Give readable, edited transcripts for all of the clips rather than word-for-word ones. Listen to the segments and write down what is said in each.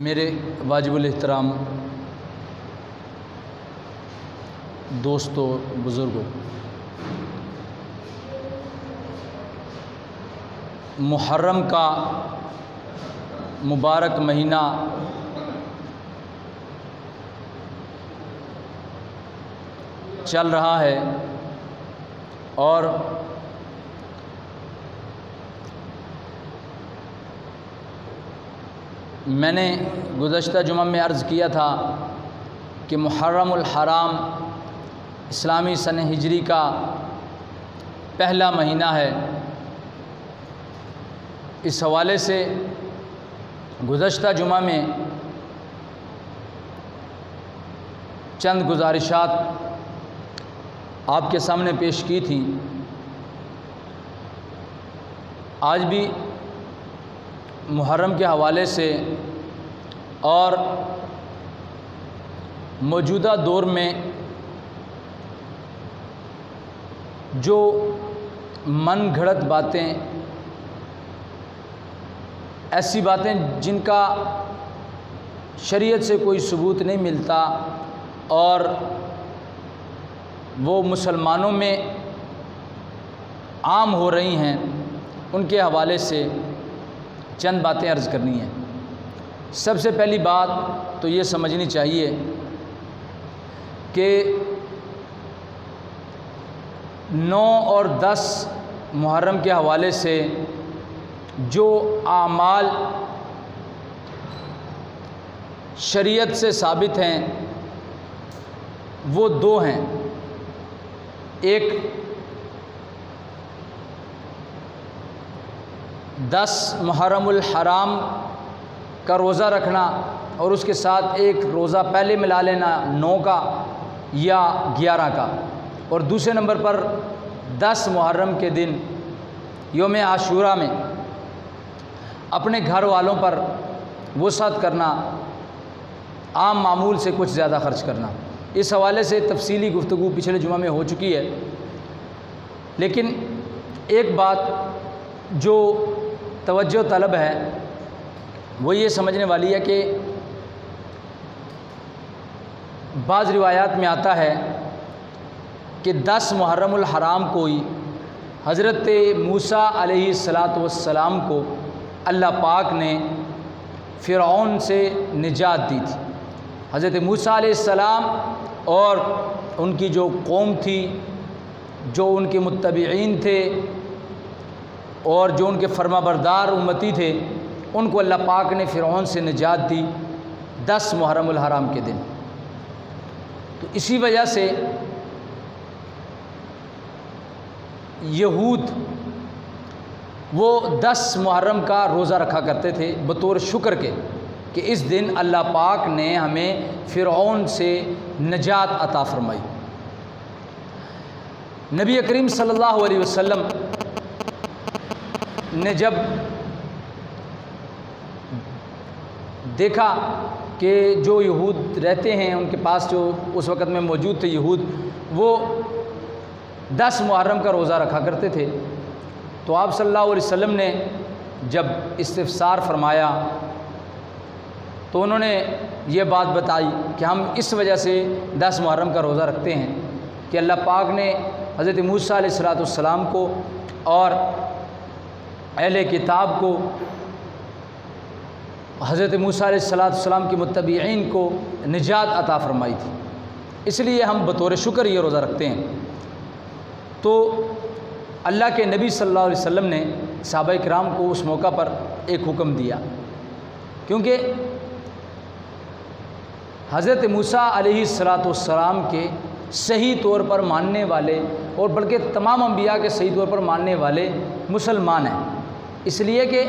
मेरे वाजिबुल एहतराम दोस्तों, बुज़ुर्गों, मुहर्रम का मुबारक महीना चल रहा है और मैंने गुज़श्ता जुमा में अर्ज़ किया था कि मुहर्रमुल हराम इस्लामी सन हिजरी का पहला महीना है। इस हवाले से गुज़श्ता जुमा में चंद गुज़ारिशात आपके सामने पेश की थी। आज भी मुहर्रम के हवाले से और मौजूदा दौर में जो मन घड़त बातें, ऐसी बातें जिनका शरीयत से कोई सबूत नहीं मिलता और वो मुसलमानों में आम हो रही हैं, उनके हवाले से चंद बातें अर्ज़ करनी है। सबसे पहली बात तो ये समझनी चाहिए कि 9 और 10 मुहर्रम के हवाले से जो आमाल शरीयत से साबित हैं वो दो हैं। एक 10 मुहर्रमुल हराम का रोज़ा रखना और उसके साथ एक रोज़ा पहले मिला लेना 9 का या 11 का, और दूसरे नंबर पर 10 मुहर्रम के दिन यौम आशूरा में अपने घर वालों पर वसअत करना, आम मामूल से कुछ ज़्यादा खर्च करना। इस हवाले से तफसीली गुफ्तगू पिछले जुमा में हो चुकी है, लेकिन एक बात जो तवज्जो तलब है वो ये समझने वाली है कि बाज़ रिवायात में आता है कि 10 मुहर्रमुल हराम को ही हज़रत मूसा अलैहिस्सलातु वस्सलाम को अल्लाह पाक ने फ़िरऔन से निजात दी थी। हज़रत मूसा अलैहिस्सलाम और उनकी जो कौम थी, जो उनके मुत्तबईन थे और जो उनके फरमाबरदार उम्मती थे, उनको अल्लाह पाक ने फ़िरऔन से निजात दी 10 मुहर्रमुल हराम के दिन। तो इसी वजह से यहूद वो 10 मुहर्रम का रोज़ा रखा करते थे बतौर शुक्र के कि इस दिन अल्लाह पाक ने हमें फ़िरऔन से निजात अता फरमाई। नबी करीम सल्लल्लाहु अलैहि वसल्लम ने जब देखा कि जो यहूद रहते हैं उनके पास, जो उस वक़्त में मौजूद थे यहूद, वो 10 मुहर्रम का रोज़ा रखा करते थे, तो आप सल्लल्लाहु अलैहि वसल्लम ने जब इस्तिफ़सार फरमाया तो उन्होंने ये बात बताई कि हम इस वजह से 10 मुहर्रम का रोज़ा रखते हैं कि अल्लाह पाक ने हज़रत मूसा अलैहिस्सलाम को और अहले किताब को, हज़रत मूसा अलैहिस्सलाम के मुत्तबईन को निजात अता फरमाई थी, इसलिए हम बतौर शुक्र ये रोज़ा रखते हैं। तो अल्लाह के नबी सल्लल्लाहु अलैहि वसल्लम ने सहाबा किराम को उस मौका पर एक हुक्म दिया, क्योंकि हज़रत मूसा अलैहिस्सलाम के सही तौर पर मानने वाले और बल्कि तमाम अंबिया के सही तौर पर मानने वाले मुसलमान हैं, इसलिए कि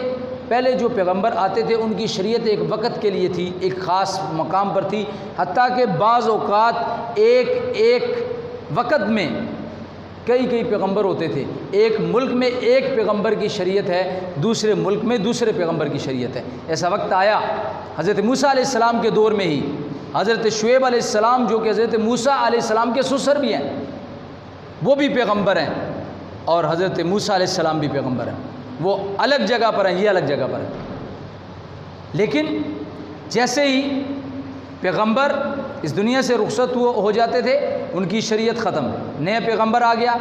पहले जो पैगंबर आते थे उनकी शरीयत एक वक़्त के लिए थी, एक ख़ास मकाम पर थी, हत्ता कि बाज़ औक़ात एक वक़्त में कई पैगंबर होते थे। एक मुल्क में एक पैगंबर की शरीयत है, दूसरे मुल्क में दूसरे पैगंबर की शरीयत है। ऐसा वक्त आया हज़रत मूसा अलैहिस्सलाम के दौर में ही, हज़रत शुएब अलैहिस्सलाम जो कि हज़रत मूसा अलैहिस्सलाम के ससुर भी हैं, वो भी पैगंबर हैं, और हज़रत मूसा अलैहिस्सलाम भी पैगंबर हैं। वो अलग जगह पर हैं, ये अलग जगह पर है। लेकिन जैसे ही पैगंबर इस दुनिया से रुखसत हो जाते थे, उनकी शरीयत ख़त्म, नया पैगंबर आ गया,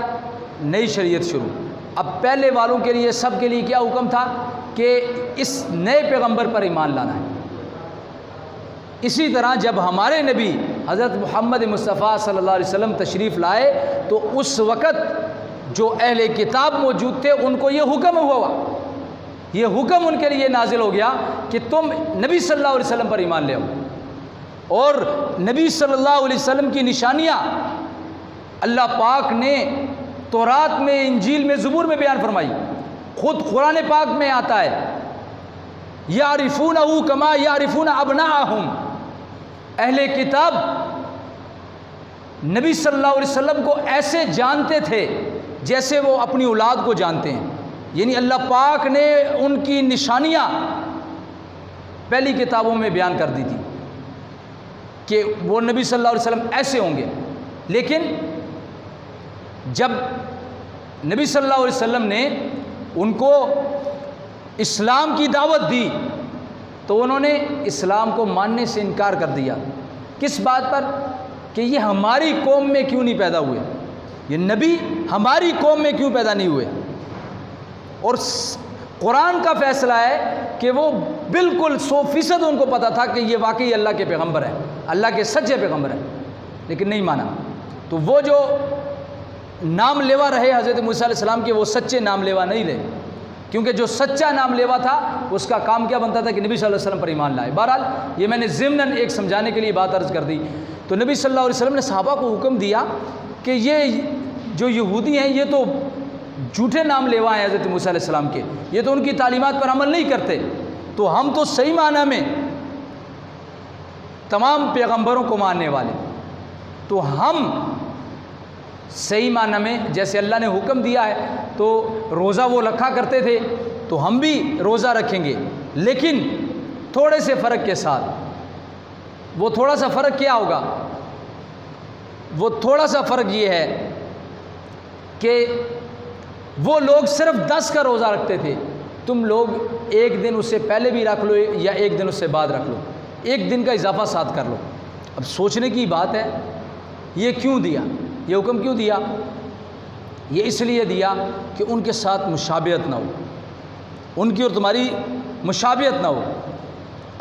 नई शरीयत शुरू। अब पहले वालों के लिए, सब के लिए क्या हुक्म था कि इस नए पैगंबर पर ईमान लाना है। इसी तरह जब हमारे नबी हज़रत मोहम्मद मुस्तफ़ा सल्लल्लाहु अलैहि वसल्लम तशरीफ़ लाए तो उस वक़्त जो अहले किताब मौजूद थे उनको ये हुक्म हुआ, ये हुक्म उनके लिए नाजिल हो गया कि तुम नबी सल्लल्लाहु अलैहि वसल्लम पर ईमान ले आओ। और नबी सल्लल्लाहु अलैहि वसल्लम की निशानियाँ अल्लाह पाक ने तौरात में, इंजील में, ज़बूर में बयान फरमाई। ख़ुद कुरान पाक में आता है, यारिफूनहु कमा यारिफून अबनाअहुम। अहले किताब नबी सल्लल्लाहु अलैहि वसल्लम को ऐसे जानते थे जैसे वो अपनी औलाद को जानते हैं। यानी अल्लाह पाक ने उनकी निशानियाँ पहली किताबों में बयान कर दी थी कि वो नबी सल्लल्लाहु अलैहि वसल्लम ऐसे होंगे। लेकिन जब नबी सल्लल्लाहु अलैहि वसल्लम ने उनको इस्लाम की दावत दी तो उन्होंने इस्लाम को मानने से इनकार कर दिया। किस बात पर? कि ये हमारी कौम में क्यों नहीं पैदा हुए, ये नबी हमारी कौम में क्यों पैदा नहीं हुए। और कुरान का फैसला है कि वो बिल्कुल 100% उनको पता था कि ये वाकई अल्लाह के पैगंबर हैं, अल्लाह के सच्चे पैगंबर हैं, लेकिन नहीं माना। तो वो जो नाम लेवा रहे हज़रत मूसा अलैहिस्सलाम के, वो सच्चे नाम लेवा नहीं रहे, क्योंकि जो सच्चा नाम लेवा था उसका काम क्या बनता था कि नबी सल्लल्लाहु अलैहि वसल्लम पर ईमान लाए। बहरहाल ये मैंने ज़िम्नन एक समझाने के लिए बात अर्ज़ कर दी। तो नबी सल्लल्लाहु अलैहि वसल्लम ने सहाबा को हुक्म दिया कि ये जो यहूदी हैं ये तो झूठे नाम लेवा हैं हज़रत मूसा अलैहिस्सलाम के, ये तो उनकी तालीमात पर अमल नहीं करते, तो हम तो सही माना में तमाम पैगंबरों को मानने वाले, तो हम सही माना में जैसे अल्लाह ने हुक्म दिया है तो रोज़ा वो रखा करते थे तो हम भी रोज़ा रखेंगे, लेकिन थोड़े से फ़र्क के साथ। वो थोड़ा सा फ़र्क क्या होगा? वो थोड़ा सा फ़र्क ये है कि वो लोग सिर्फ 10 का रोज़ा रखते थे, तुम लोग एक दिन उससे पहले भी रख लो या एक दिन उससे बाद रख लो, एक दिन का इजाफा साथ कर लो। अब सोचने की बात है, ये क्यों दिया, ये हुक्म क्यों दिया? ये इसलिए दिया कि उनके साथ मुशाबियत ना हो, उनकी और तुम्हारी मुशाबियत ना हो।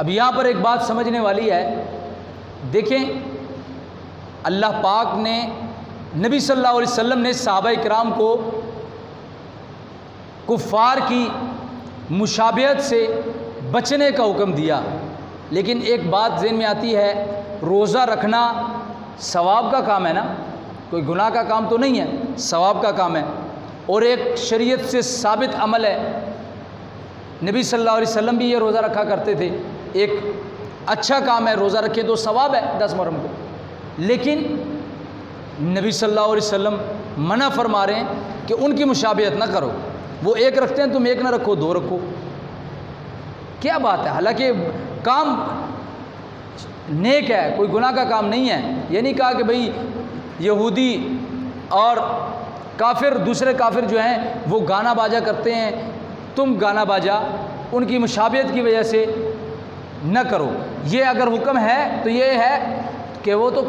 अब यहाँ पर एक बात समझने वाली है, देखें अल्लाह पाक ने नबी सल्लल्लाहु अलैहि वसल्लम ने सहाबा इकराम को कुफ़ार की मुशाबियत से बचने का हुक्म दिया, लेकिन एक बात ज़हन में आती है, रोज़ा रखना सवाब का काम है ना, कोई गुनाह का काम तो नहीं है, सवाब का काम है और एक शरीयत से साबित अमल है। नबी सल्लल्लाहु अलैहि वसल्लम भी ये रोज़ा रखा करते थे, एक अच्छा काम है, रोज़ा रखे तो सवाब है 10 मुहर्रम को। लेकिन नबी सल्लल्लाहु अलैहि वसल्लम मना फरमा रहे हैं कि उनकी मुशाबियत ना करो, वो एक रखते हैं तुम एक ना रखो, 2 रखो। क्या बात है, हालांकि काम नेक है, कोई गुनाह का काम नहीं है। ये नहीं कहा कि भाई यहूदी और काफिर, दूसरे काफिर जो हैं वो गाना बाजा करते हैं, तुम गाना बाजा उनकी मुशाबियत की वजह से न करो। ये अगर हुक्म है तो ये है कि वो तो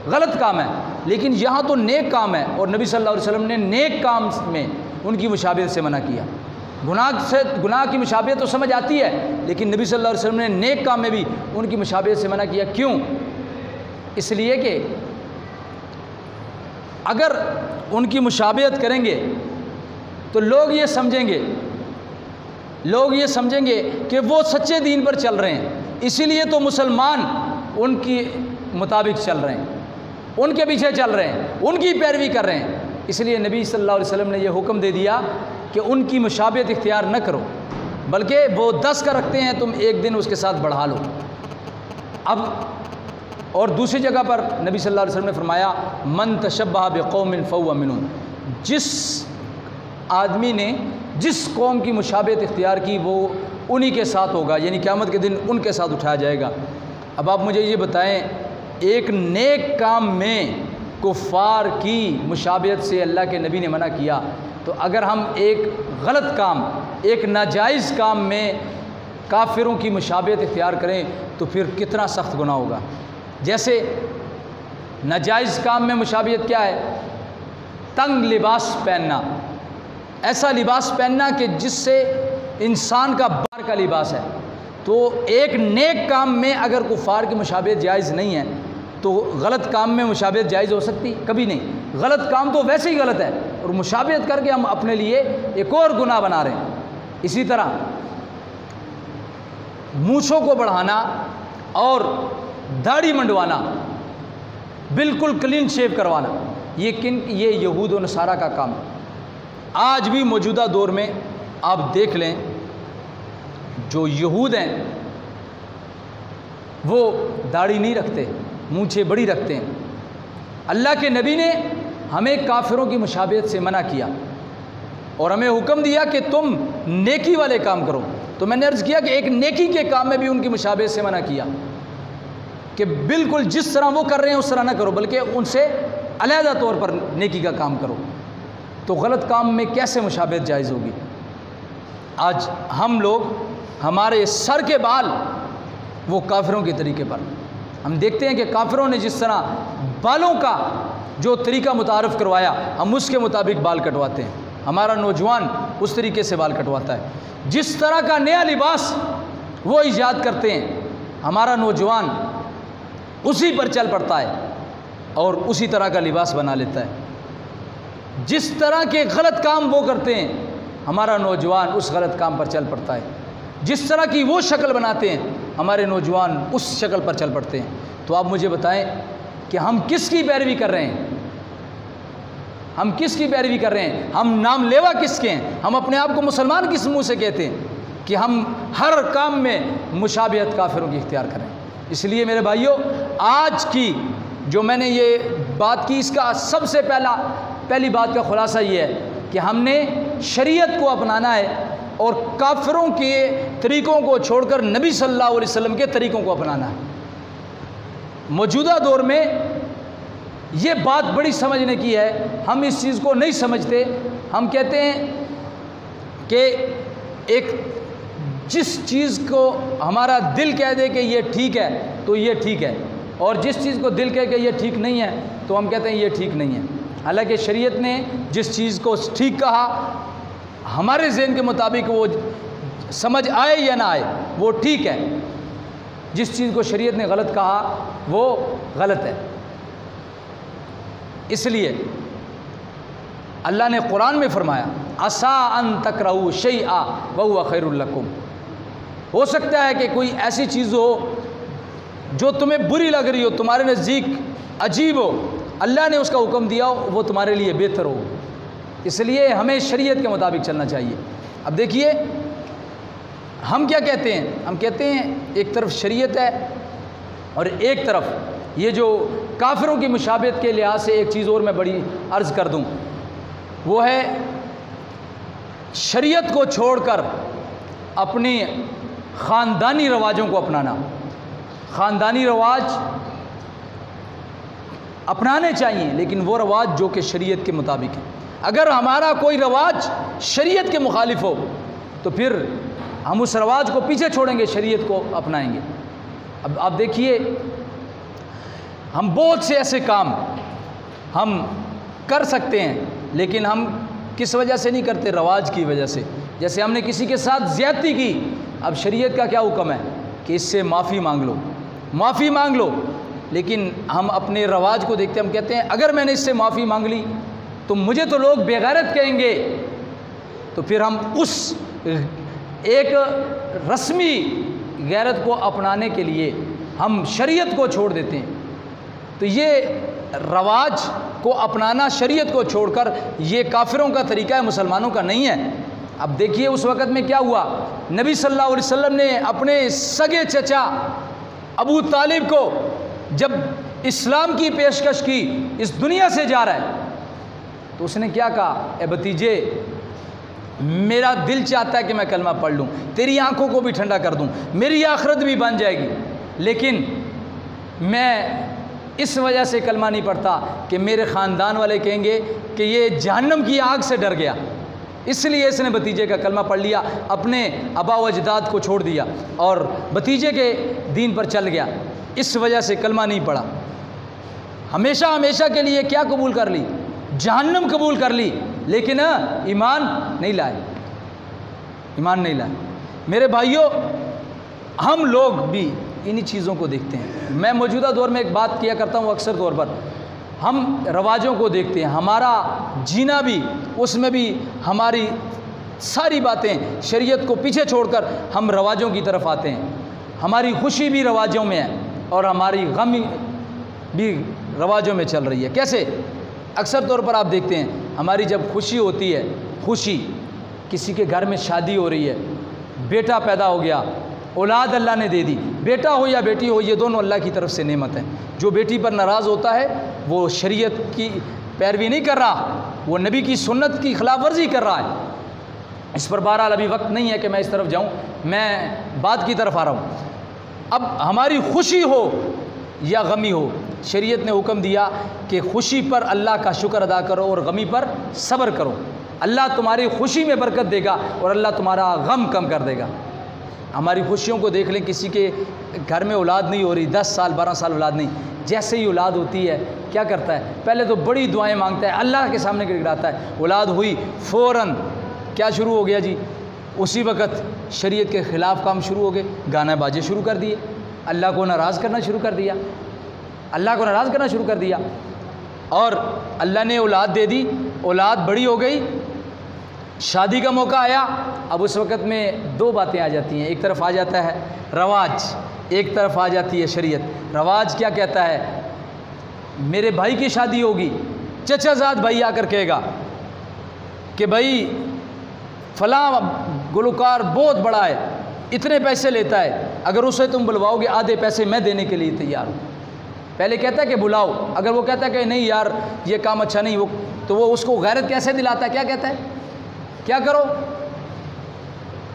गलत काम है, लेकिन यहाँ तो नेक काम है और नबी सल्लल्लाहु अलैहि वसल्लम ने नेक काम में उनकी मुशाबियत से मना किया। गुनाह की मुशाबियत तो समझ आती है, लेकिन नबी सल्लल्लाहु अलैहि वसल्लम ने नेक काम में भी उनकी मुशाबियत से मना किया। क्यों? इसलिए कि अगर उनकी मुशाबियत करेंगे तो लोग ये समझेंगे कि वो सच्चे दीन पर चल रहे हैं, इसीलिए तो मुसलमान उनकी मुताबिक चल रहे हैं, उनके पीछे चल रहे हैं, उनकी पैरवी कर रहे हैं। इसलिए नबी सल्लल्लाहु अलैहि वसल्लम ने यह हुक्म दे दिया कि उनकी मुशाबियत इख्तियार न करो, बल्कि वो 10 का रखते हैं, तुम एक दिन उसके साथ बढ़ा लो। अब और दूसरी जगह पर नबी सल्लल्लाहु अलैहि वसल्लम ने फरमाया, मन तशब्बह बिक़ौमिन फ़हुव मिनहुम, जिस आदमी ने जिस कौम की मुशाबियत इख्तियार की वो उन्हीं के साथ होगा, यानी क़यामत के दिन उनके साथ उठाया जाएगा। अब आप मुझे ये बताएं, एक नेक काम में कुफ़ार की मुशाबियत से अल्लाह के नबी ने मना किया, तो अगर हम एक गलत काम, एक नाजायज़ काम में काफिरों की मुशाबियत इख्तियार करें तो फिर कितना सख्त गुनाह होगा। जैसे नाजायज़ काम में मुशाबियत क्या है? तंग लिबास पहनना, ऐसा लिबास पहनना कि जिससे इंसान का बार का लिबास है। तो एक नेक काम में अगर कुफार की मुशाबियत जायज़ नहीं है तो गलत काम में मुशाबियत जायज़ हो सकती? कभी नहीं। गलत काम तो वैसे ही गलत है और मुशाबियत करके हम अपने लिए एक और गुनाह बना रहे हैं। इसी तरह मूँछों को बढ़ाना और दाढ़ी मंडवाना, बिल्कुल क्लीन शेव करवाना, ये यहूद और नसारा का काम है। आज भी मौजूदा दौर में आप देख लें, जो यहूद हैं वो दाढ़ी नहीं रखते, मूंछें बड़ी रखते हैं। अल्लाह के नबी ने हमें काफिरों की मुशाबियत से मना किया और हमें हुक्म दिया कि तुम नेकी वाले काम करो। तो मैंने अर्ज़ किया कि एक नेकी के काम में भी उनकी मुशाबियत से मना किया कि बिल्कुल जिस तरह वो कर रहे हैं उस तरह ना करो, बल्कि उनसे अलहदा तौर पर नेकी का काम करो। तो गलत काम में कैसे मुशाबियत जायज़ होगी? आज हम लोग, हमारे सर के बाल वो काफिरों के तरीके पर, हम देखते हैं कि काफिरों ने जिस तरह बालों का जो तरीका मुतारफ़ करवाया, हम उसके मुताबिक बाल कटवाते हैं। हमारा नौजवान उस तरीके से बाल कटवाता है। जिस तरह का नया लिबास वो ईजाद करते हैं, हमारा नौजवान उसी पर चल पड़ता है और उसी तरह का लिबास बना लेता है। जिस तरह के गलत काम वो करते हैं, हमारा नौजवान उस गलत काम पर चल पड़ता है। जिस तरह की वो शक्ल बनाते हैं, हमारे नौजवान उस शक्ल पर चल पड़ते हैं। तो आप मुझे बताएं कि हम किसकी पैरवी कर रहे हैं? हम किसकी पैरवी कर रहे हैं? हम नाम लेवा किसके हैं? हम अपने आप को मुसलमान किस मुंह से कहते हैं कि हम हर काम में मुशाबियत काफिरों की इख्तियार करें? इसलिए मेरे भाइयों, आज की जो मैंने ये बात की, इसका सबसे पहली बात का खुलासा ये है कि हमने शरीयत को अपनाना है और काफिरों के तरीक़ों को छोड़कर नबी सल्लल्लाहु अलैहि वसल्लम के तरीक़ों को अपनाना है। मौजूदा दौर में ये बात बड़ी समझने की है, हम इस चीज़ को नहीं समझते। हम कहते हैं कि एक जिस चीज़ को हमारा दिल कह दे कि ये ठीक है तो ये ठीक है, और जिस चीज़ को दिल कह के ये ठीक नहीं है तो हम कहते हैं ये ठीक नहीं है। हालांकि शरीयत ने जिस चीज़ को ठीक कहा, हमारे ज़हन के मुताबिक वो समझ आए या ना आए वो ठीक है। जिस चीज़ को शरीयत ने गलत कहा वो गलत है। इसलिए अल्लाह ने कुरान में फरमाया, असा अन तकरहू शैआ व हुवा खैरुल लकुम। हो सकता है कि कोई ऐसी चीज़ हो जो तुम्हें बुरी लग रही हो, तुम्हारे नज़दीक अजीब हो, अल्लाह ने उसका हुक्म दिया हो, वो तुम्हारे लिए बेहतर हो। इसलिए हमें शरीयत के मुताबिक चलना चाहिए। अब देखिए हम क्या कहते हैं? हम कहते हैं एक तरफ शरीयत है और एक तरफ ये जो काफिरों की मुशाबियत के लिहाज से एक चीज़ और मैं बड़ी अर्ज़ कर दूं, वो है शरीयत को छोड़कर अपनी ख़ानदानी रवाजों को अपनाना। ख़ानदानी रवाज अपनाने चाहिए, लेकिन वो रवाज जो कि शरीयत के मुताबिक है। अगर हमारा कोई रवाज शरीयत के मुखालिफ हो तो फिर हम उस रवाज को पीछे छोड़ेंगे, शरीयत को अपनाएंगे। अब आप देखिए, हम बहुत से ऐसे काम हम कर सकते हैं, लेकिन हम किस वजह से नहीं करते? रवाज की वजह से। जैसे हमने किसी के साथ ज़्यादती की, अब शरीयत का क्या हुक्म है कि इससे माफ़ी मांग लो, माफ़ी मांग लो। लेकिन हम अपने रवाज को देखते, हम कहते हैं अगर मैंने इससे माफ़ी मांग ली तो मुझे तो लोग बेगैरत कहेंगे, तो फिर हम उस एक रस्मी गैरत को अपनाने के लिए हम शरीयत को छोड़ देते हैं। तो ये रवाज को अपनाना शरीयत को छोड़कर ये काफिरों का तरीका है, मुसलमानों का नहीं है। अब देखिए उस वक़्त में क्या हुआ, नबी सल्लल्लाहु अलैहि वसल्लम ने अपने सगे चचा अबू तालिब को जब इस्लाम की पेशकश की, इस दुनिया से जा रहा है, तो उसने क्या कहा? ए भतीजे, मेरा दिल चाहता है कि मैं कलमा पढ़ लूँ, तेरी आंखों को भी ठंडा कर दूँ, मेरी आखिरत भी बन जाएगी, लेकिन मैं इस वजह से कलमा नहीं पढ़ता कि मेरे ख़ानदान वाले कहेंगे कि ये जहन्नम की आग से डर गया। इसलिए इसने भतीजे का कलमा पढ़ लिया, अपने अबा व अजदाद को छोड़ दिया और भतीजे के दीन पर चल गया। इस वजह से कलमा नहीं पढ़ा। हमेशा हमेशा के लिए क्या कबूल कर ली? जहन्नम कबूल कर ली, लेकिन ईमान नहीं लाए, ईमान नहीं लाए। मेरे भाइयों, हम लोग भी इन्हीं चीज़ों को देखते हैं। मैं मौजूदा दौर में एक बात किया करता हूँ अक्सर तौर पर, हम रवाजों को देखते हैं, हमारा जीना भी उसमें भी हमारी सारी बातें शरीयत को पीछे छोड़कर हम रवाजों की तरफ आते हैं। हमारी खुशी भी रवाजों में है और हमारी गम भी रवाजों में चल रही है। कैसे? अक्सर तौर पर आप देखते हैं, हमारी जब खुशी होती है, खुशी किसी के घर में शादी हो रही है, बेटा पैदा हो गया, औलाद अल्लाह ने दे दी, बेटा हो या बेटी हो, ये दोनों अल्लाह की तरफ से नेमत है। जो बेटी पर नाराज़ होता है वो शरीयत की पैरवी नहीं कर रहा, वो नबी की सुन्नत की खिलाफ वर्जी कर रहा है। इस पर बहरहाल अभी वक्त नहीं है कि मैं इस तरफ जाऊँ, मैं बात की तरफ आ रहा हूँ। अब हमारी खुशी हो या गमी हो, शरीयत ने हुक्म दिया कि खुशी पर अल्लाह का शुक्र अदा करो और गमी पर सब्र करो। अल्लाह तुम्हारी खुशी में बरकत देगा और अल्लाह तुम्हारा गम कम कर देगा। हमारी खुशियों को देख लें, किसी के घर में औलाद नहीं हो रही, 10 साल 12 साल औलाद नहीं, जैसे ही औलाद होती है क्या करता है? पहले तो बड़ी दुआएं मांगता है, अल्लाह के सामने गिड़गिड़ाता है। औलाद हुई, फ़ौरन क्या शुरू हो गया जी? उसी वक़्त शरीयत के ख़िलाफ़ काम शुरू हो गए, गाना बाजे शुरू कर दिए, अल्लाह को नाराज़ करना शुरू कर दिया, अल्लाह को नाराज़ करना शुरू कर दिया। और अल्लाह ने औलाद दे दी, औलाद बड़ी हो गई, शादी का मौका आया। अब उस वक़्त में दो बातें आ जाती हैं, एक तरफ आ जाता है रवाज, एक तरफ आ जाती है शरीयत। रवाज क्या कहता है? मेरे भाई की शादी होगी, चचाजाद भाई आकर कहेगा कि भाई फ़लाँ गुलकार बहुत बड़ा है, इतने पैसे लेता है, अगर उसे तुम बुलवाओगे आधे पैसे मैं देने के लिए तैयार हूँ। पहले कहता है कि बुलाओ, अगर वो कहता है कि नहीं यार ये काम अच्छा नहीं, वो तो वो उसको गैरत कैसे दिलाता है? क्या कहता है? क्या करो?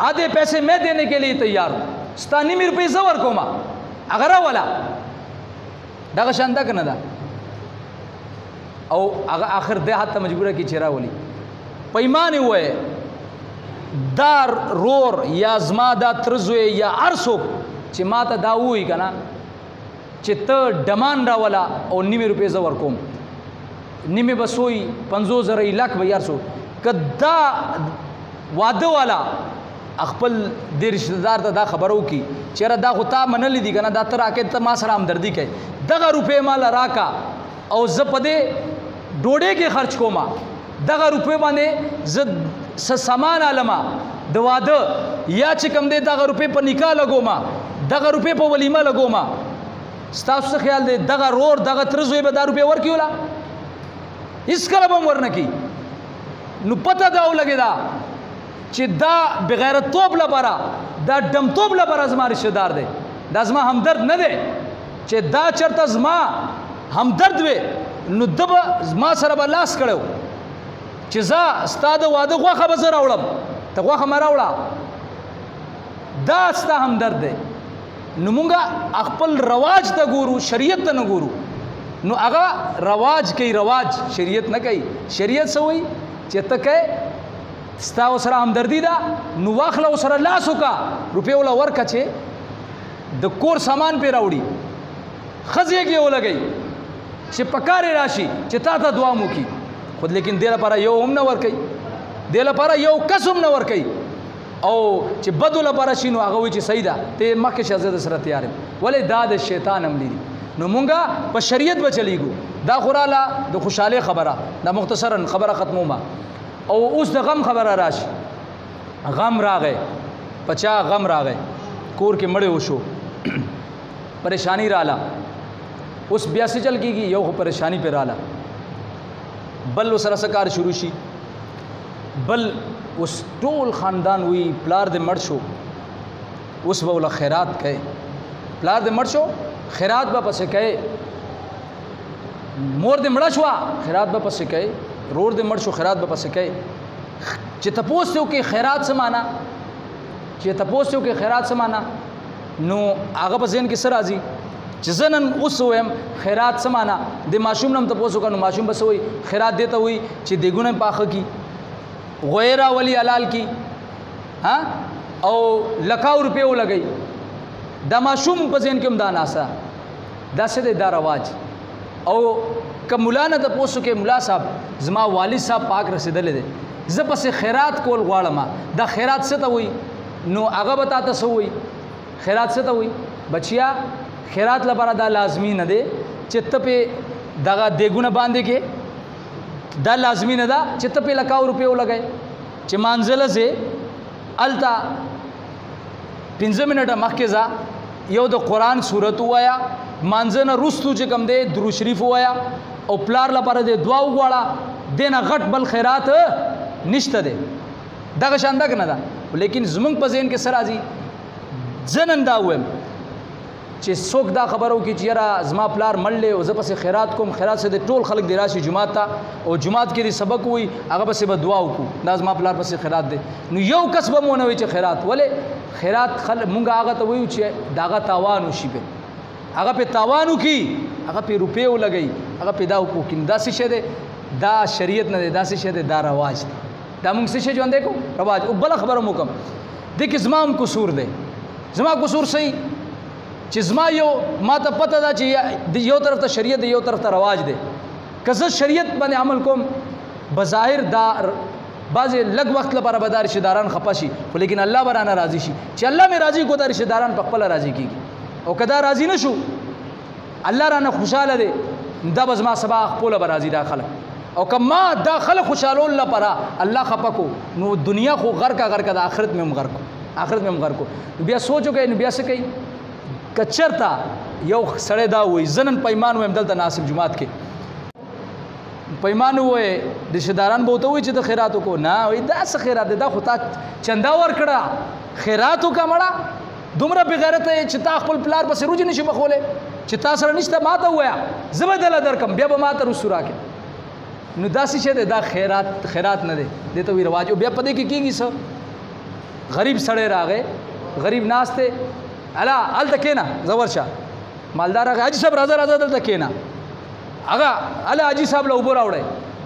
आधे पैसे मैं देने के लिए तैयार हूँ, 97 रुपये ज़वर कोमा अगर वाला दागा शानदा का नदा और आखिर दे हाथ मजबूर की चेहरा बोली पैमाने हुए दार रोर या जमा दा त्रजुए या अरसो चे माता दा हुई का ना चित्त डमान रा वाला और 90 रुपये ज़वर कोम निमे बसोई 50,000 लाख भैया सो कद्दा वादो वाला अखपल दे रिश्तेदार दा खबरों की चेहरा दा खुता मन ली दी का ना दा तर आके तमा सरा हमदर्दी के दगा रुपये माल राका और जपदे डोडे के खर्च को माँ दगा रुपये बांधे जद सामान आलमा दवाद या चिकम दे दगा रुपये पर निकाह लगो माँ दगा रुपये पर वलीमा लगो माँ स्टाफ से ख्याल दे दगा रोर दगा त्रजुए बदा रुपये वर क्यों ला इसका लबम वरन की नु पता दाव लगे दा चिद्दा बगैर तोब लबारा दा डम तोब लबारा जमा रिश्तेदार दे दाजमा हमदर्द न दे चिद्दा चरता जमा हमदर्द वे नु दब जमा सरबा लास कड़ो चिजा स्ताद वाद ख्वा खबर आवड़ब तो ख्वा हमारा उड़ा दा स्ता हमदर्द दे नुमुंगा अखपल रवाज द गुरु शरीयत त न गुरु नु अगा रवाज कई रवाज शरीयत न कई शरीयत से हुई चेत के स्ता उसरा हमदर्दी दा नुवाखला उसरा लास का रुपये वाला वर कचे द कोर सामान पे राउड़ी खजे के वो लगई चे पकारे राशि चिता था दुआ मुखी खुद लेकिन देला पारा यो हम न वर कई देला पारा यो कसम न वर कई ओ चे बदुला पारा शीनो आगवी चे सईदा ते मक्के शज़द सर तैयार वले दाद शैतान अमली नुमुंगा पर शरीयत में चली गो दा खुराला दो खुशाले खबरा दा मुख्तसरन खबरा ख़त्मुमा और उस द गम खबरा राश गम रा गए 50 गम रा गए कोर के मड़े उशो परेशानी राला उस ब्यासी चल की यो परेशानी पे राला बल उस रसकार शुरू शी बल उस टोल ख़ानदान हुई प्लार दे मर्शो उस बोला खैरात कहे प्लार दे मर्शो खैरात बापा से कहे मोर दे मड़ा छुआ खैरात बापा से कहे रोड दे मर्शो खैरात बापा से कहे चितपोस से के खैरात से माना चितपोस से के खैरात से माना नो आगा पसेन किस राजी जिसनन उस वम खैरात से माना दे माशूम नम तपोसो का नो माशूम बस हुई खैरात देता हुई चे देगुन पाख की غیرہ ولی علال کی ہاں او لکھاو روپے و لگئی دا معشوم په ذهن کې هم دا ناسا دا څه دی دا رواج او که مولا نه تپوسو کې مولا صاحب زما والد صاحب پاک رسېدلی دی زه پسې خیرات کول غواړم دا خیرات څه ته وایي نو هغه به تا ته څه وایي خیرات څه ته وایي بچیا خیرات لپاره دا لازمي نه دی چې ته پې دغه دیګونه باندې کې دا لازمي نه ده چې ته پې لکاو روپۍ ولګئ چې مانځله ځې هلته 15 منټه مخکې ځه یو د قرآن صورت ووایه مانځه نه وروستو چې کوم دی درود شریف ووایه او پلار لپاره د دعا وغواړه دې نه غټ بل خیرات نشته دی دغه شان دغه نه ده لیکن زمونږ په ذهن کې څه راځي زه نن دا ووایم چې څوک دا خبره وکړي چې یاره زما پلار مړ دی او زه پسې خیرات کوم خیرات سره د ټول خلک دی راشي جومات ته او جومات کې دې سبق ووایي هغه پسې به دعا وکړو دا زما پلار پسې خیرات دی نو یو کس به مو ونه وایي چې خیرات ولې خیرات مونږ هغه ته وایو چې د هغه تاوان وشي پې هغه پې تاوان وکړي هغه پې روپۍ ولګوي هغه پې دا وکړي دا څه شی دی دا شریعت نه دی دا څه شی دی دا رواج دی دا مونږ څه شی ژوندی کوو رواج او بله خبره مو کوم دې کې زما هم قصور دی زما قصور صحیح چې زما یو ما ته پته ده چې یو طرف ته شریعت دی یو طرف ته رواج دی که زه شریعت باندې عمل کوم بظاهر دا بعضې لږ وخت لپاره به دا رشته داران خفه شي خو لیکن الله به رانه راضي شي چې الله مې راضي کو دا رشته داران په خپله راضي کېږي او که دا راضي نه شو الله رانه خوشحاله دی دا به زما سبا خپله به راضي دا خلک او که ما دا خلک خوشحالول لپاره الله خفه کو نو دنیا خو غرقه غرقه د آخرت مې هم غرق کو آخرت مې هم غرق کو بیا سوچ وکړئ نو بیا څه کوي که چېرته یو سړی دا وایي زه نن پیمان وایم دلته ناصب جومات کې پیمان ووایې رشتهداران به ورته وایي چې د خیرات وکړو نه وایي دا څه خیرات دی دا خو تا چنده ورکړه خیرات وکړه مړه دومره بېغیرته یې چې تا خپل پلار پسې روجې نشي بخولی چې تا سره نشته ما ته ووایه زه به دله درکړم بیا به ما ته رسو راکړې نو دا څه شی دی دا خیرات نه دی دې ته وایي رواج او بیا په دې کې کېږي څه غریب سړی راغی غریب ناست دی الا هلته کېنه زه ورشه مالدار راغی حاجي صاحب راځه راځه دلته کېنه هغه الا حاجي صاحب له اوبه راوړی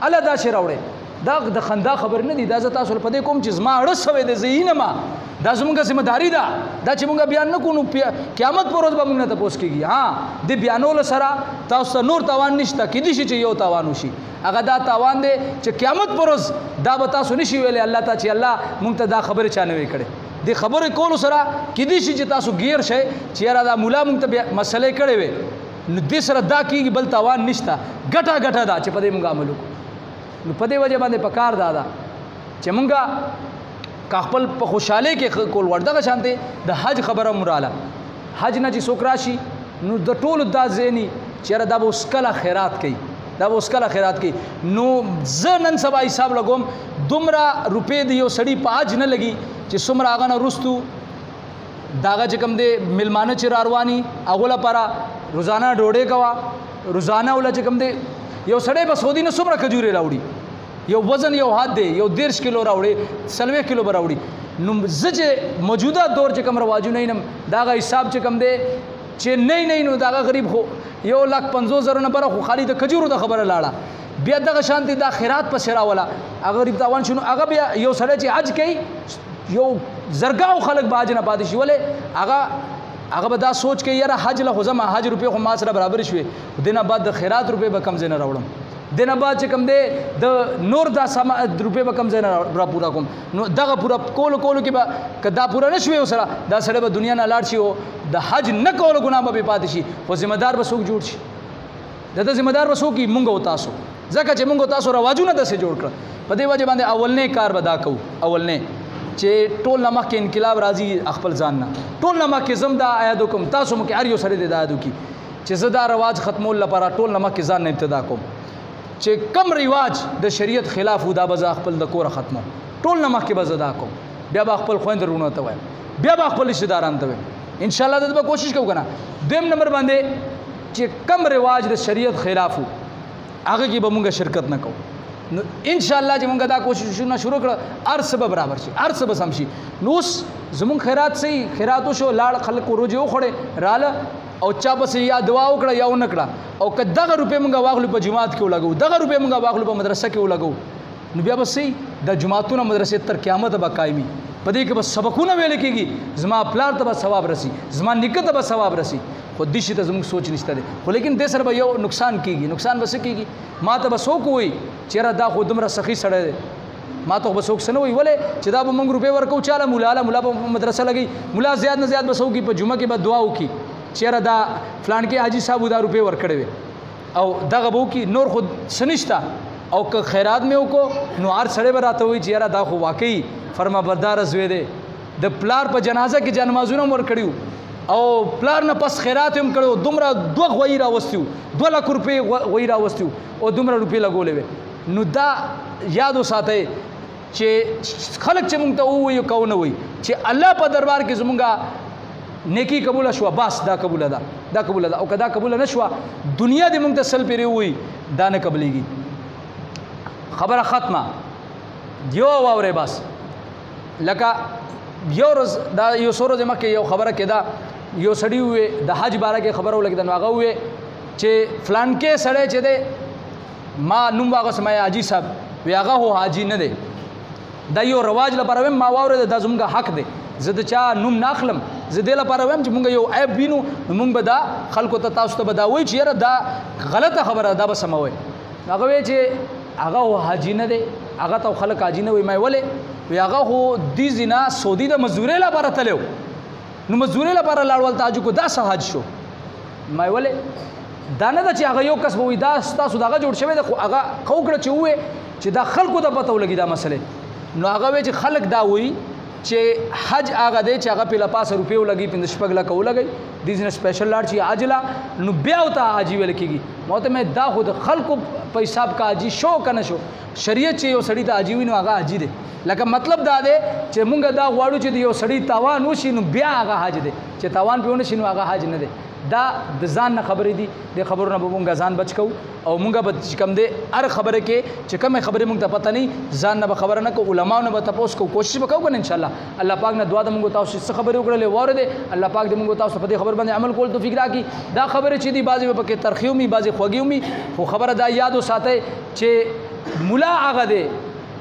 الا دا شی راوړی دا د خندا خبر نه دی دا زه تاسو په دې کوم چې زما اړه سوی دی زه یې نه ما دا زموږ ذمہ داري ده دا چې مونږ بیان نه کوو نو قیامت پر ورځ به مونږ نه تپوس کېږي ها د بیانولو سره تاسو ته نور تاوان نشته کېدای شي چې یو تاوان وشي هغه دا تاوان دی چې قیامت پر ورځ دا به تاسو نشي ویلی الله ته چې الله مونږ ته دا خبرې چا نه وی کړې د خبرې کولو سره کېدای شي چې تاسو ګیر شئ چې یاره دا مولا مونږ ته مسلې کړې وې نو دې سره دا کېږي بل تاوان نشته ګټه ګټه ده چې په دې مونږ عمل وکړو نو په دې وجه باندې پکار دا ده چې مونږ که خپل په خوشحالۍ کې کول وړ دغه شانتې د حج خبره مراله حج نه چې څوک راشي نو د ټولو دا ذهني چې یاره دا به اوس کله خیرات کوي دا به اوس کله خیرات کوي نو زه نن سبا حساب لګوم دومره روپۍ د یو سړي په حج نه لګي چې څومره هغه نه وروستو د هغه چې کوم دی میلمانه چې را رواني هغو لپاره روزانه ډوډۍ کوه روزانه وله چې کوم دی یو سړی به سعودي نه څومره کجورې راوړي یو وزن یو حد دی یو 13 کیلو راوړي 40 کیلو به راوړي نو زه چې موجوده دور چې کوم رواجونه ینم د هغه حساب چې کوم دی چې نه نو د هغه غریب خو 1,50,000 نه بره خو خالي د کجورو د خبره لاړه بیا دغه شانتې دا خیرات پسې راوله هغه غریب تاوان شنو هغه بیا یو سړی چې حج کوي یو زرګاو خلک به حج نه پاتې شي ولې هغه به دا سوچ کوي یاره حج له خو زما حج روپۍ خو ما سره برابر شوې دې نه بعد د خیرات روپۍ به کم ځای نه راوړم دې نه بعد چې کوم دی د نور دا روپۍ به کم ځای نه را پوره کوم نو دغه پوره کولو کې به که دا پوره نه شوې سره دا سړی به دنیا نه لاړ شي او د حج نه کولو ګناه به پاتې شي خو ذمہ دار به څوک جوړ شي دته ذمہ دار به څوک وي مونږ او تاسو ځکه چې مونږ او تاسو رواجونه داسې جوړ کړه په دې وجه باندې اولنې کار به دا کوو اولنې چې ټول نه مخکې انقلاب راځي خپل ځان نه ټول نه مخکې زم دا عیادو کوم تاسو مو کې هر یو سړی د عیادو کی چې زه دا رواج ختمول لپاره ټول نه مخکې ځان نه ابتدا کوم چې کم رواج د شریعت خلاف و دا به زه خپل د کوره ختموم ټول نه مخکې به زه دا کوم بیا به خپل خویندې وروڼو ته وایم بیا به خپل رشته دارانو ته وایم انشاءالله دلته به کوشش کوو که نه دویم نمبر باندې چې کم رواج د شریعت خلاف و هغه کې به مونږ شرکت نه کوو نو انشاءالله چې مونږ دا کوششونه شروع کړه هر څه به برابر شي هر څه به سم شي نو اوس زمونږ خیرات صحیح خیرات وشو لاړ خلک روجې وخوړې راله او چا پسې یا دعا وکړه یا ونه کړه او که دغه روپۍ مونږ واخلو په جومات کې ولګو دغه روپۍ مونږ واخلو په مدرسه کې ولګو نو بیا بس د جماعتونو مدرسې تر قیامت به قایمي پدې کې بس سبقونه ویل کېږي زما پلار ته به ثواب رسی زما نیکه ته به ثواب رسی خو دې شي ته زموږ سوچ نشته دی خو لیکن دې سره به یو نقصان کېږي نقصان به څه کېږي ما ته به څوک وایي چېرې دا خو دومره سخي سړی دی ما ته به څوک څه نه وایي ولې چې دا به موږ روپۍ ورکوو چاله مولا به مدرسه لګوي ملا زیات نه زیات به څه وکړي په جمعه کې به دعا وکړي چېرې دا فلان کې حاجي صاحب دا روپۍ ورکړې وي او دغه به وکړي نور خو څه نشته او که خیرات مې وکړو نو هر سړی به راته وایي چې یاره دا خو واقعي فرما برداره زوی دی د پلار په جنازه کې جانمازونه هم ورکړي او پلار نه پس خیرات هم کړو دومره 2 غوی راوستي 2 لک روپۍ غوی راوستي او دومره روپۍ لګولې وي نو دا یاد وساتئ چې خلک چې مونږ ته ووایي کو نه وایي چې الله په دربار کې زمونږه نیکی قبوله شوه بس دا قبوله ده او که دا قبوله نه شوه دنیا دې مونږ ته سل پیرې ووایي دا نه قبلیږي خبره ختمه یو واورئ بس لکه یو ورځ دا یو څو ورځې مخکې یو خبره کېده یو سړي ووې د حج باره کې خبره ولګېده نو هغه ووې چې فلانکې سړی چې دی ما نوم واغست ما حاجي صاحب وی هغه هو حاجي نه دی دا یو رواج لپاره ویم ما واورېده دا زموږ حق دی زه د چا نوم نه اخلم زه دې لپاره ویم چې مونږ یو عیب وینو نو مونږ به دا خلکو ته تاسو ته به دا وایي چې یاره دا غلطه خبره دا به سموئ هغه وایي چې هغه هو حاجي نه دی هغه ته خلک حاجي نه وایي ما ولې وی هغه خو دې ځینه سعودي د مزدورۍ لپاره تللی نو مزدورۍ لپاره لاړ ولته حاجي کو دا څه حج شو ما ولې دا نه ده چې هغه یو کس به وایي دا ستاسو دغه جوړ شوی دی خو هغه خو کړه چې ووایي چې دا خلکو ته پته ولګي دا مسئلې نو هغه وایي چې خلک دا وایي چې حج هغه دی چې هغه په لپاسه روپۍ ولګي 15 لکه ولګي دې ځینې سپیشل لاړ چې حج لا نو بیا ورته حاجي ویل کېږي ما ته مې دا خو د خلکو په حساب کا حاجي شو که نه شو شریعت چې یو سړي ته حاجي وي نو هغه حاجي دی لکه مطلب دا دی چې مونږ دا غواړو چې د یو سړي تاوان وشي نو بیا هغه حج دی چې تاوان پې ونه شي نو هغه حج نه دی دا د ځان نه خبرې دي د خبرو نه به مونږ ځان بچ کوو او مونږ به چې کوم دی هر خبره کې چې کومې خبرې مونږ ته پته نه ځان نه به خبره نه کوو علماو نه به تپوس کوو کوشش به کوو که نه انشاءالله الله پاک نه دعا ده مونږ تاسو څه خبرې وکړلې واورېدې الله پاک دې مونږ تاسو په دې خبر باندې عمل کول توفیق راکړي دا خبرې چې دي بعضې به پکې ترخې ومي بعضې خوږې ومي خو خبره دا یاد وساتئ چې ملا هغه دی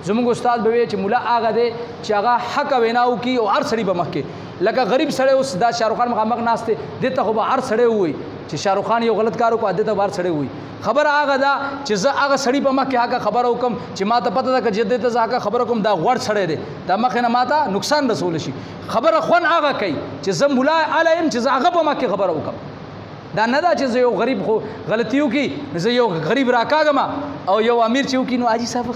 زموږ استاد به وی چې مولا هغه دی چې هغه حق وینا وکړي او هر سړي به مخکې لکه غریب سړی اوس دا شاهرخ خان مخامخ ناست دی دې ته خو به هر سړی ووایي چې شاهرخ خان یو غلط کار وکړو دې ته به هر سړی ووایي خبره هغه ده چې زه هغه سړي په مخکې هغه خبره وکړم چې ما ته پته ده که دې ته زه هغه خبره کوم دا غوړ سړی دی دا مخکې نه ما ته نقصان رسولی شي خبره خوند هغه کوي چې زه مولا اعلی یم چې زه هغه په مخکې خبره وکړم دا نه ده چې زه یو غریب خو غلطي وکړي زه یو غریب راکاږم او یو امیر چې وکړي نو حاجي صاحب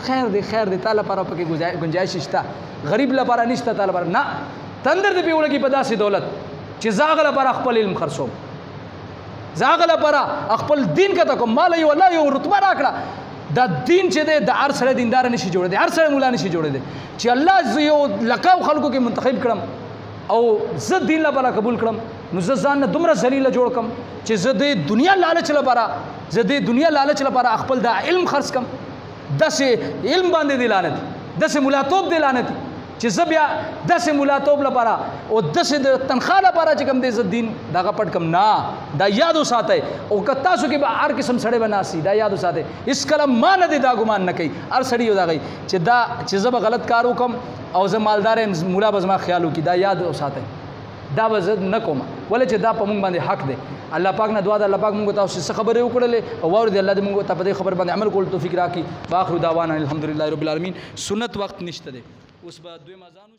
خیر دی تا لپاره پکې گنجایش شته غریب لپاره نشته تا لپاره نه تندر دې پې ولګي په داسې دولت چې زه هغه لپاره خپل علم خرڅوم زه هغه لپاره خپل دین کته کوم ماله یو الله یو رتبه راکړه دا دین چې دی د هر سړی دیندار نشي جوړېدی هر سړی مولا نشي جوړېدی چې الله زه یو لکاو خلکو کې منتخب کړم او زه دین لپاره قبول کړم نو زه ځان نه دومره ذلیله جوړ کړم چې زه د دنیا لالچ لپاره خپل دا علم خرڅ کړم داسې علم باندې دی لعنت داسې ملاتوب دی لعنت چې زه بیا داسې ملاتوب لپاره او داسې د تنخوا لپاره چې کوم دی زه دین دغه پټ کړم نه دا یاد وساتئ او که تاسو کې به هر قسم سړی به ناست دا یاد وساتئ هېڅکله ما نه دی دا ګمان نه کوي هر سړي یو دا کوي چې زه به غلط کار وکړم او زه مالدار یم مولا به زما خیال وکړي دا یاد وساتئ دا به زه نه کوم ولې چې دا په مونږ باندې حق دی الله پاک نه دعا ده الله پاک مونږ تاسو څه خبرې وکړلې او واورېدې الله دې مونږ ته په دې خبر باندې عمل کول توفیق راکړي واخر دعوانا الحمدلله رب العالمین سنت وخت نشته دی اوس به دوی مازان